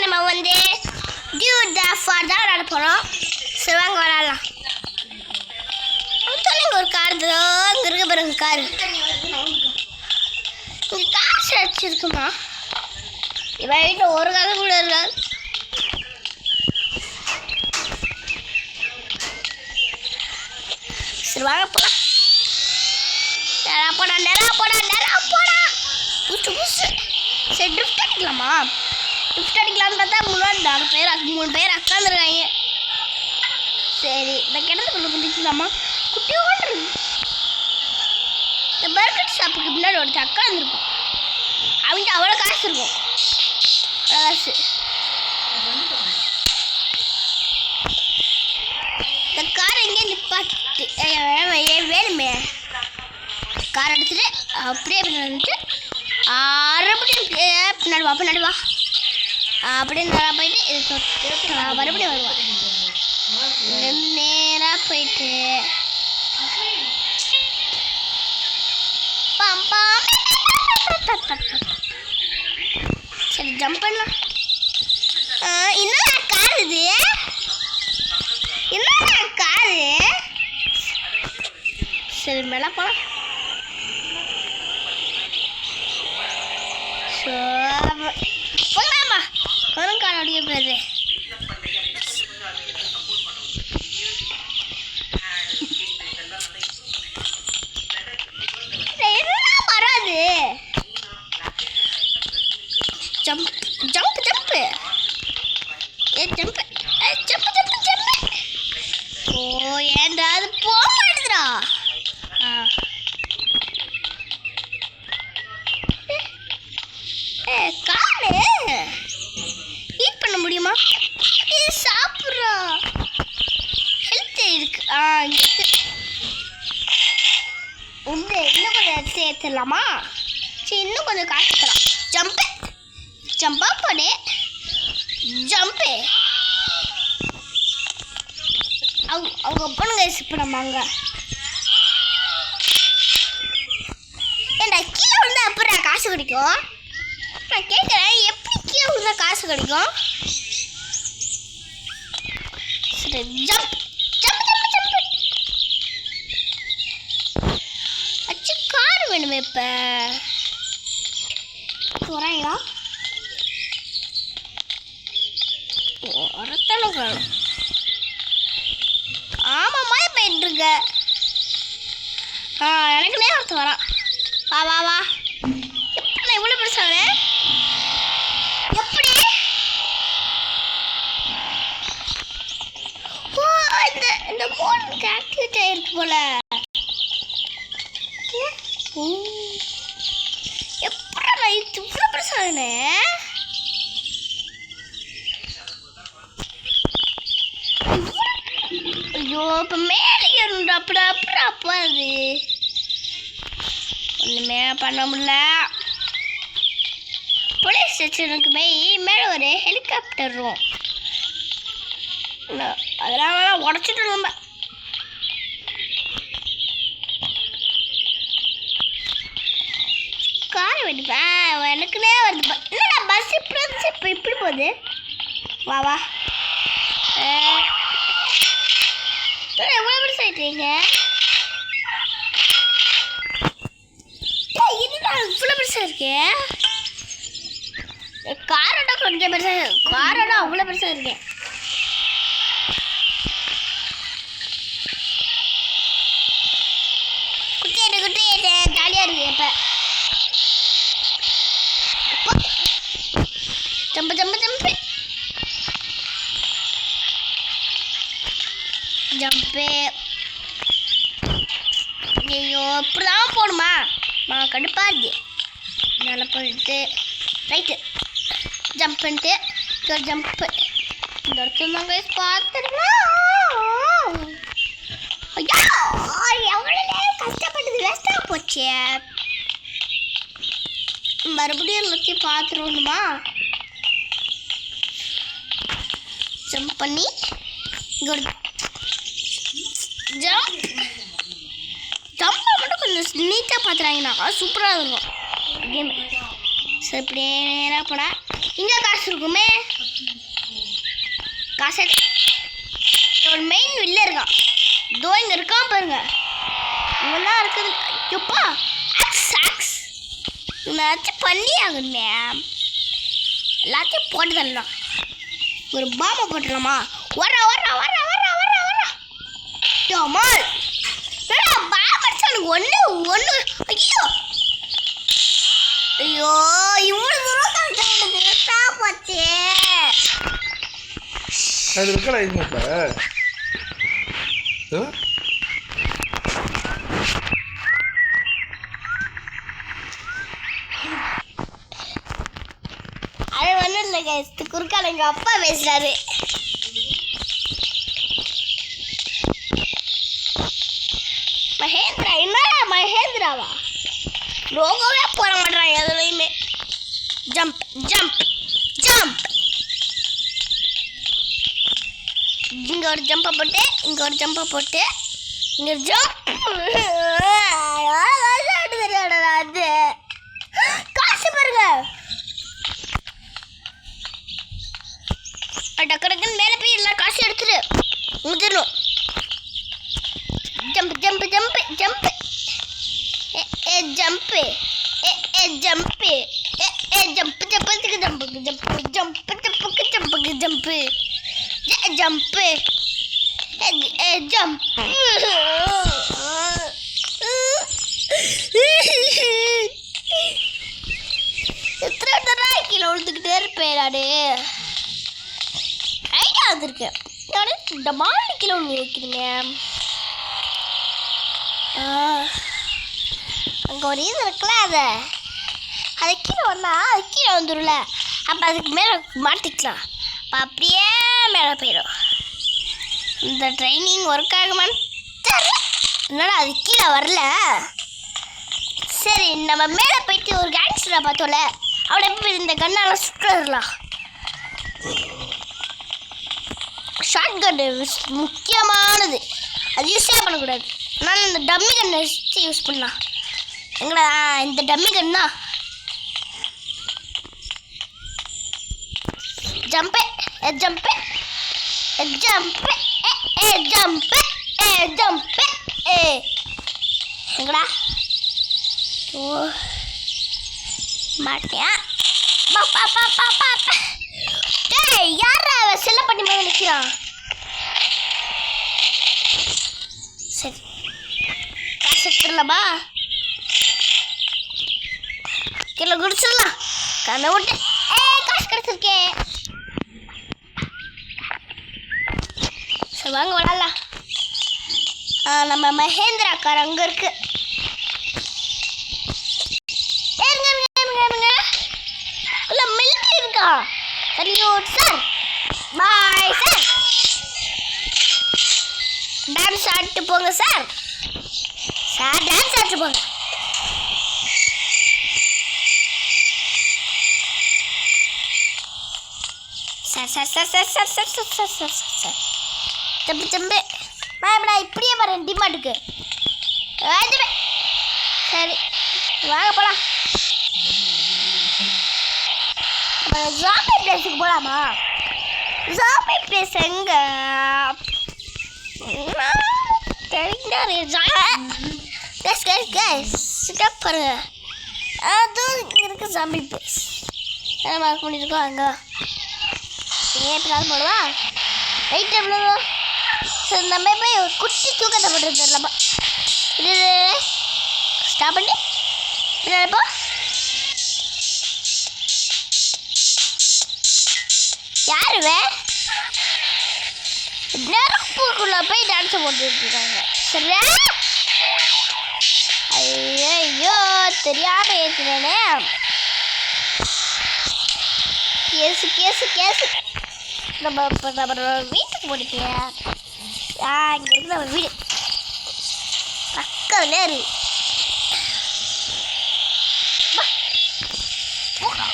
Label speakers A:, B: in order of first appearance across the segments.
A: நம்ம வந்து Dude the for தான் விளையாட போகிறோம். சரி வாங்க விளையாடலாம். ஒரு கார் இங்கே இருக்க பாருங்க காரு. இங்கே காசு அடிச்சிருக்குமா? இவன் வீட்டில் ஒரு காசு கூட இருக்காது. சரி வாங்க போடா. நேரா போடா புஷு புஷு. சரி ட்ரிஃப்ட் அடிக்கலாமா? ட்ரிஃப்ட் அடிக்கலாம்னு பார்த்தா முன்னாடி 3 பேர் உட்காந்துருக்காங்க. சரி இந்த கிணத்துக்குள்ள குதிக்கலாமா? குட்டியோடு இந்த பர்கர் ஷாப்புக்கு முன்னாடி ஒரு அக்கா இருந்திருக்கும். அவங்க அவ்வளோ காசு இருக்கும். அவ்வளோ காசு. இந்த காரை எங்கே நிப்பாட்டு வேணுமே. கார் எடுத்துட்டு அப்படியே வந்துட்டு பின்னாடி வா அப்படியே நேராக போயிட்டு மறுபடியும் வருவான். நேராக போயிட்டு சரி ஜம்ப் பண்ணலாம். என்னடா கார் இது? என்னடா காரு? சரி மேலே போகலாம். போகலாமா? வரும் காரோடைய பேரு வராது. Jump jump jump jump jump jump jump. ஓ ஏன்டா அது போக மாட்டேதுடா. காலு ஈட் பண்ண முடியுமா? இது சாப்பிட்றா. ஹெல்த் இருக்கு. இங்கே இருக்கு. இன்னும் கொஞ்சம் சேர்த்துடலாமா? சரி இன்னும் கொஞ்சம் காசு தரலாம். ஜம்பா போடு ஜம்பு. அவங்க பொண்ணுங்க இப்போ நம்ம அங்கே ஏன்டா கீழே வந்து அப்புறம் காசு கிடைக்கும்? நான் கேட்குறேன் எப்படி கீழே விழுந்தா காசு கிடைக்கும்? சரி ஜம்ப் ஜம்ப் ஜம்ப் ஜம்ப். அச்சு கார் வேணுமே. இப்போ வராங்களா? ஒருத்தனும் காணும். ஆமாம் மாதிரி போயிட்டுருக்க. எனக்குனே ஒருத்தன் வரான். வா வா வா. எப்படி இவ்வளோ பெருசானே? எப்படி? இந்த போனுக்கு ஆக்டிவேட் ஆயிருக்கு போல. எப்படி நான் இவ்வளோ பெருசானே? ஐயோ இப்போ மேலே ஏறணும். அப்புறம் அப்போ அது ஒன்றுமே பண்ண முடியல. போலீஸ் ஸ்டேஷனுக்கு போய் மேலே ஒரு ஹெலிகாப்டர் ரூம் அதெல்லாம் உடச்சிட்டு நம்ம காரை வெட்டிப்பேன். எனக்குனே வருது. என்னடா பஸ் இப்படி வந்துச்சு? இப்போ இப்படி போகுது. வா வா. எவ்வளோ பெருசு ஆயிட்டீங்க? என்னடா இவ்வளோ பெருசாக இருக்கு? காரோட கொஞ்சம் பெருசாக. காரோட அவ்வளோ பெருசாக இருக்கு. குட்டி ஜாலியாக இருக்கு. இப்போ ஜம்பு ஜம்பு ஜம்பு ஜம்பு. ஐயோ இப்படிதான் போகணுமா? நான் கடுப்பாக இருக்கு. மேலே போயிட்டு ரைட்டு ஜம்ப் பண்ணிட்டு ஜம்ப்பு. இந்த இடத்துல நாங்கள் பார்த்துருவோம். ஐயா எவ்வளோ நேரம் கஷ்டப்பட்டது வேஸ்ட்டாக போச்சு. மறுபடியும் எல்லாத்தையும் பார்த்துருவோமா? ஜம்ப் பண்ணி இங்கே ஒரு ஜம்பை மட்டும் கொஞ்சம் நீட்டாக பார்த்துறாங்கன்னா சூப்பராக இருக்கும் கேம். சரி இப்படியே நேராக போனால் இங்கே காசு இருக்குமே. காசு ஒரு மெயின் வில்ல இருக்கான். இதோ இங்கே இருக்கான் பாருங்க. இங்கெல்லாம் இருக்குது. எப்பா ஆக்ஸ் ஏதாச்சும் பண்ணி ஆகுமே. எல்லாத்தையும் போட்டு தரலாம். ஒரு பாம்பை போட்டுடலாமா? வரா வரா வரா வரா வரா வரா டமால் பாம்படிச்சு எனக்கு ஒன்று ஐயோ ஐயோ இவ்வளோ தூரம் போச்சே.
B: அது இருக்கல இது இப்போ
A: அது ஒன்றும் இல்லை கைஸ், குறுக்கால எங்கள் அப்பா பேசுகிறாரு. மகேந்திரா என்னடா மகேந்திராவா? லோகோவே போட மாட்டேறான் எதுலையுமே. Jump jump jump. இங்கே ஒரு ஜம்பை போட்டு, இங்கே ஒரு ஜம்பை போட்டு, இங்கே ஜம்ப். அது காசு பாருங்க. டக்கு டக்குன்னு மேலே போய் எல்லா காசு எடுத்துரு முடிஞ்சிடணும். Jump jump jump jump jump jump jump ஜம்புக்கு ஜம்புக்கு ஜம்ப்பு ஜம்ப்பு ஜம்புக்கு ஜம்புக்கு ஜம்ப்பு ஜம்ப்பு ஜம்ப். எத்தனை தடவை கீழே விழுந்துக்கிட்டே இருப்பேன் நான். ஐடியா வந்துருக்கு. இந்த மாடி கீழே ஒன்று வைக்கிறீங்க. அங்கே ஒரு இது இருக்குல்ல, அதை கீழே வந்தால் அது கீழே வந்துடும்ல. அப்போ அதுக்கு மேலே மாட்டிக்கலாம். அப்போ அப்படியே மேலே போயிடும். இந்த ட்ரைனிங் ஒர்க் ஆகுமான்னு தெரியல. அதனால அது கீழே வரல. சரி, நம்ம மேலே போயிட்டு ஒரு கேங்ஸ்டரை பார்த்தோம்ல, அவனை எப்படி இந்த கண்ணால் சுட்டுறலாம். ஷார்ட் கன் முக்கியமானது, அது யூஸே பண்ணக்கூடாது. அதனால் இந்த டம்மி கன்னை வச்சு யூஸ் பண்ணலாம். எங்களா இந்த டம்மி கன் தான். ஜம்பு ஜம்பு ஜம்பு ஜம்பு ஜம்பு எங்கடா? ஓ மாட்டியா? பாப்பா பாப்பா பாப்பா. டேய் யாரா செல்ல பண்ணி மேலே நிற்கிறான்? சரி, காசு எடுத்துடலாமா? கீழே குடிச்சிடலாம். கண்ணை விட்டு காசு கிடச்சிருக்கே. சரி வாங்க விளாட்லாம். நம்ம மகேந்திரா கார் அங்கே இருக்கு. இல்லை மிலிட்ரி இருக்கா? Salute sir, bye sir. Dance ஆடிட்டு போங்க சார். சார் டான்ஸ் ஆடிட்டு போங்க. Sir sir sir sir sir sir sir sir sir sir தம்பி தம்பி மேம்டா இப்படியே பாரு டிமாட்டுக்கு. சரி வாங்க போகலாம். ஜாம்பி பிளேஸுக்கு போகலாமா? ஜாம்பி பிளேஸ் எங்க சிட்டப் பாருங்க. அதுவும் இங்கே இருக்குது ஜாம்பி பிளேஸ். என்ன மார்க் பண்ணியிருக்கோம் அங்கே. ஏன் எப்படியாவது போடுவா வெயிட் எவ்வளோ? சரி நம்ம போய் ஒரு குட்டி தூக்கத்தை போட்டு தரலாமா? இது ஸ்டாப் பண்ணி இப்போ யாருவே நெருப்புக்குள்ள போய் டான்ஸை போட்டுட்டு இருக்காங்க. சரியா? ஐயோ தெரியாம ஏற்றினே. Case case case. நம்ம இப்போ நம்ம வீட்டுக்கு போட்டுட்டியா? இங்கே இருக்கு நம்ம வீடு பக்கத்துலேயே இருக்கு.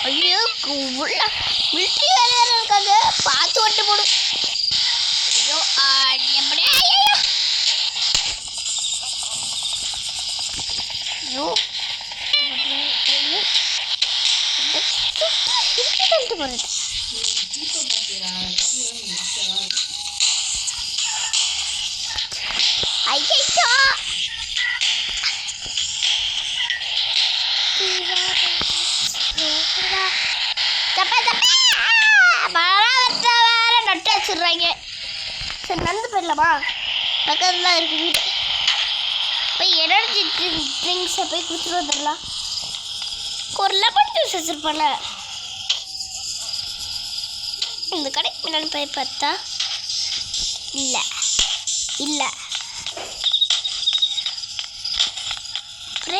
A: ஐயோ உள்ள மிலிட்ரி வேலையாக இருக்காங்க, பார்த்து ஓட்டு போடு. ஐயோ எப்படியா? ஐயோ ஐயோ போகிறது ஐயோ தப்பா மழை வேற நட்டு வச்சிடுறாங்க. சரி நடந்து போயிடலாமா? பக்கத்துல தான் இருக்கு வீடு. போய் எனர்ஜி ட்ரிங்க்ஸை போய் குடிச்சிட்டு வந்துடலாம். ஒரு லெமன் ஜூஸ் வச்சிருப்பால. இந்த கடைக்கு முன்னாடி போய் பார்த்தா இல்லை இல்லை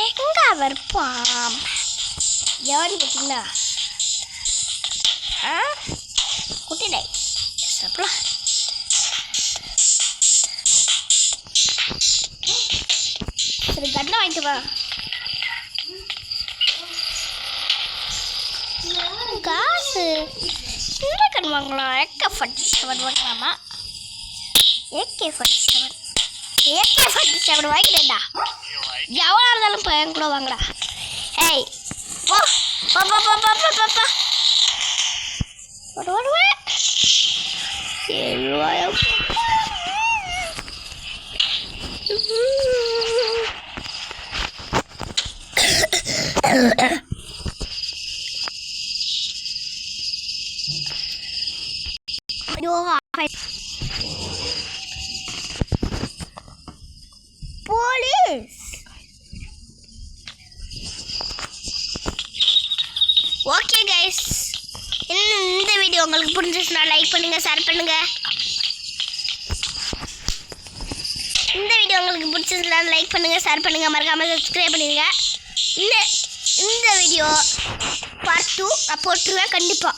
A: எங்க வருப்பாம் எவன்னு கேட்டிங்களா? குட்டிடை சாப்பிடலாம். சரி கண்ணை வாங்கிட்டு வா. காசு என்ன கண் வாங்கலாம்? AK-47 வாங்கலாமா? AK-47 வாங்கிட்டேன்டா. எவ்வளோ இருந்தாலும் பையன் கூட வாங்கடா. ஏய் போ போ போ போ போ போ போ போ வருவேன். 7 ரூபாயம். போலீஸ். ஓகே கைஸ், இந்த வீடியோ உங்களுக்கு பிடிச்சிச்சுன்னா லைக் பண்ணுங்க, ஷேர் பண்ணுங்க. இந்த வீடியோ உங்களுக்கு பிடிச்சிச்சுன்னா லைக் பண்ணுங்க, ஷேர் பண்ணுங்க, மறக்காம சப்ஸ்கிரைப் பண்ணுங்க. இந்த வீடியோ பார்ட் 2 நான் போட்டுருவேன் கண்டிப்பாக.